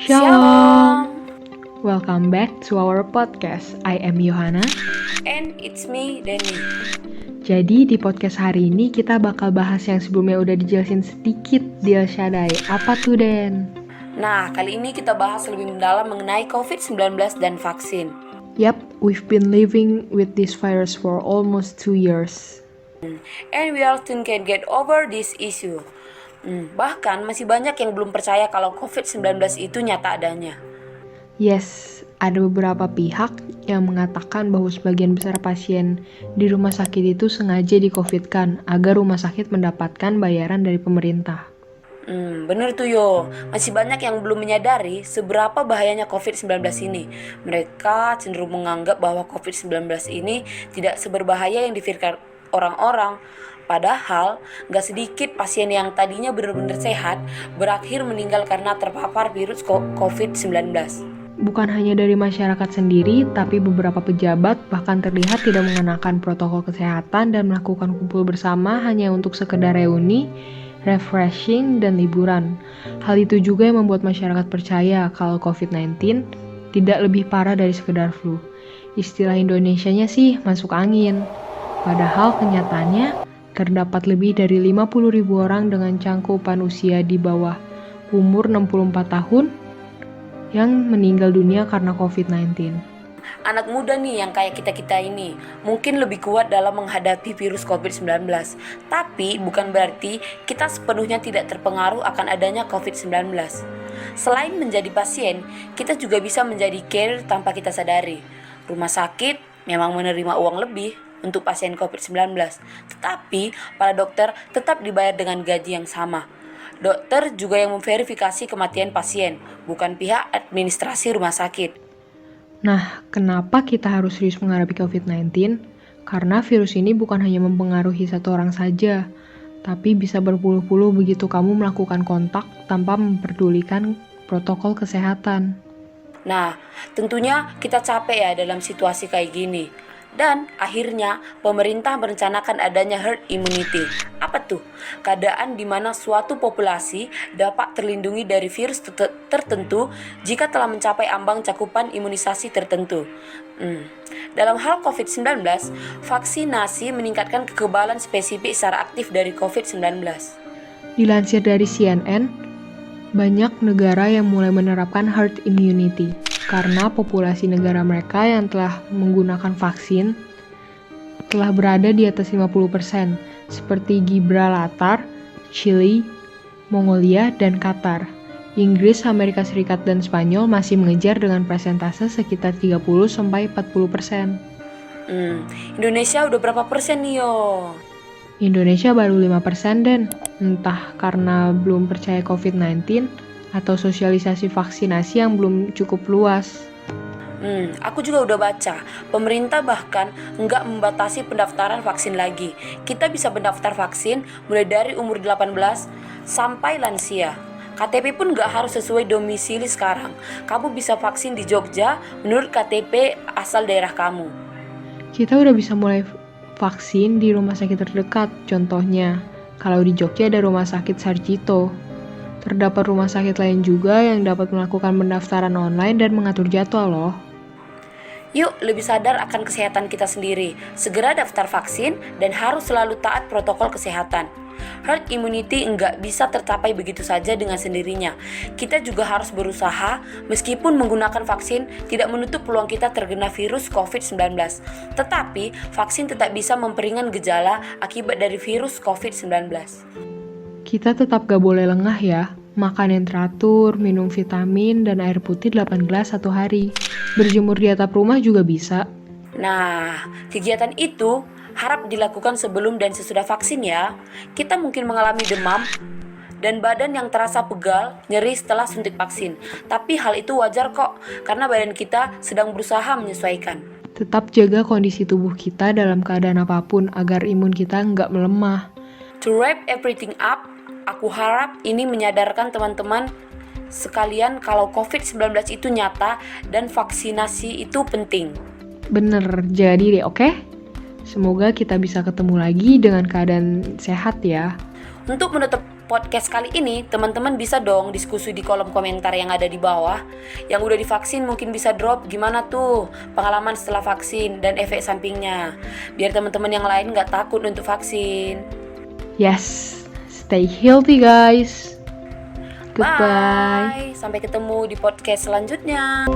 Shalom. Welcome back to our podcast. I am Yohana. And it's me, Denny. Jadi di podcast hari ini kita bakal bahas yang sebelumnya udah dijelasin sedikit di El Shaddai. Apa tuh, Den? Nah, kali ini kita bahas lebih mendalam mengenai COVID-19 dan vaksin. Yap, we've been living with this virus for almost 2 years. And we often can get over this issue. Bahkan masih banyak yang belum percaya kalau COVID-19 itu nyata adanya. Yes, ada beberapa pihak yang mengatakan bahwa sebagian besar pasien di rumah sakit itu sengaja di-COVID-kan agar rumah sakit mendapatkan bayaran dari pemerintah. Bener tuh Yo, masih banyak yang belum menyadari seberapa bahayanya COVID-19 ini. Mereka cenderung menganggap bahwa COVID-19 ini tidak seberbahaya yang dipikirkan orang-orang. Padahal, gak sedikit pasien yang tadinya benar-benar sehat berakhir meninggal karena terpapar virus COVID-19. Bukan hanya dari masyarakat sendiri, tapi beberapa pejabat bahkan terlihat tidak mengenakan protokol kesehatan dan melakukan kumpul bersama hanya untuk sekedar reuni, refreshing, dan liburan. Hal itu juga yang membuat masyarakat percaya kalau COVID-19 tidak lebih parah dari sekedar flu. Istilah Indonesianya sih masuk angin. Padahal kenyataannya terdapat lebih dari 50.000 orang dengan cangkupan usia di bawah umur 64 tahun yang meninggal dunia karena COVID-19. Anak muda nih yang kayak kita-kita ini mungkin lebih kuat dalam menghadapi virus COVID-19. Tapi bukan berarti kita sepenuhnya tidak terpengaruh akan adanya COVID-19. Selain menjadi pasien, kita juga bisa menjadi carrier tanpa kita sadari. Rumah sakit memang menerima uang lebih untuk pasien COVID-19, tetapi para dokter tetap dibayar dengan gaji yang sama. Dokter juga yang memverifikasi kematian pasien, bukan pihak administrasi rumah sakit. Nah, kenapa kita harus serius menghadapi COVID-19? Karena virus ini bukan hanya mempengaruhi satu orang saja, tapi bisa berpuluh-puluh begitu kamu melakukan kontak tanpa memperdulikan protokol kesehatan. Nah, tentunya kita capek ya dalam situasi kayak gini. Dan akhirnya pemerintah merencanakan adanya herd immunity. Apa tuh? Keadaan di mana suatu populasi dapat terlindungi dari virus tertentu jika telah mencapai ambang cakupan imunisasi tertentu. Dalam hal COVID-19, vaksinasi meningkatkan kekebalan spesifik secara aktif dari COVID-19. Dilansir dari CNN, banyak negara yang mulai menerapkan herd immunity karena populasi negara mereka yang telah menggunakan vaksin telah berada di atas 50%, seperti Gibraltar, Chili, Mongolia, dan Qatar. Inggris, Amerika Serikat, dan Spanyol masih mengejar dengan persentase sekitar 30-40%. Indonesia udah berapa persen nih yo? Indonesia baru 5%, dan entah karena belum percaya COVID-19 atau sosialisasi vaksinasi yang belum cukup luas. Aku juga udah baca, pemerintah bahkan nggak membatasi pendaftaran vaksin lagi. Kita bisa mendaftar vaksin mulai dari umur 18 sampai lansia. KTP pun nggak harus sesuai domisili sekarang. Kamu bisa vaksin di Jogja menurut KTP asal daerah kamu. Kita udah bisa mulai vaksin di rumah sakit terdekat. Contohnya, kalau di Jogja ada rumah sakit Sarjito. Terdapat rumah sakit lain juga yang dapat melakukan pendaftaran online dan mengatur jadwal loh. Yuk lebih sadar akan kesehatan kita sendiri. Segera daftar vaksin dan harus selalu taat protokol kesehatan. Herd immunity nggak bisa tercapai begitu saja dengan sendirinya. Kita juga harus berusaha, meskipun menggunakan vaksin tidak menutup peluang kita terkena virus COVID-19. Tetapi, vaksin tetap bisa memperingan gejala akibat dari virus COVID-19. Kita tetap gak boleh lengah ya. Makan yang teratur, minum vitamin, dan air putih 8 gelas satu hari. Berjemur di atap rumah juga bisa. Nah, kegiatan itu harap dilakukan sebelum dan sesudah vaksin ya. Kita mungkin mengalami demam dan badan yang terasa pegal, nyeri setelah suntik vaksin. Tapi hal itu wajar kok, karena badan kita sedang berusaha menyesuaikan. Tetap jaga kondisi tubuh kita dalam keadaan apapun agar imun kita nggak melemah. To wrap everything up, aku harap ini menyadarkan teman-teman sekalian kalau COVID-19 itu nyata dan vaksinasi itu penting. Bener, jadi deh, oke? Semoga kita bisa ketemu lagi dengan keadaan sehat ya. Untuk menutup podcast kali ini, teman-teman bisa dong diskusi di kolom komentar yang ada di bawah. Yang udah divaksin mungkin bisa drop gimana tuh pengalaman setelah vaksin dan efek sampingnya. Biar teman-teman yang lain gak takut untuk vaksin. Yes, stay healthy guys. Goodbye. Bye. Sampai ketemu di podcast selanjutnya.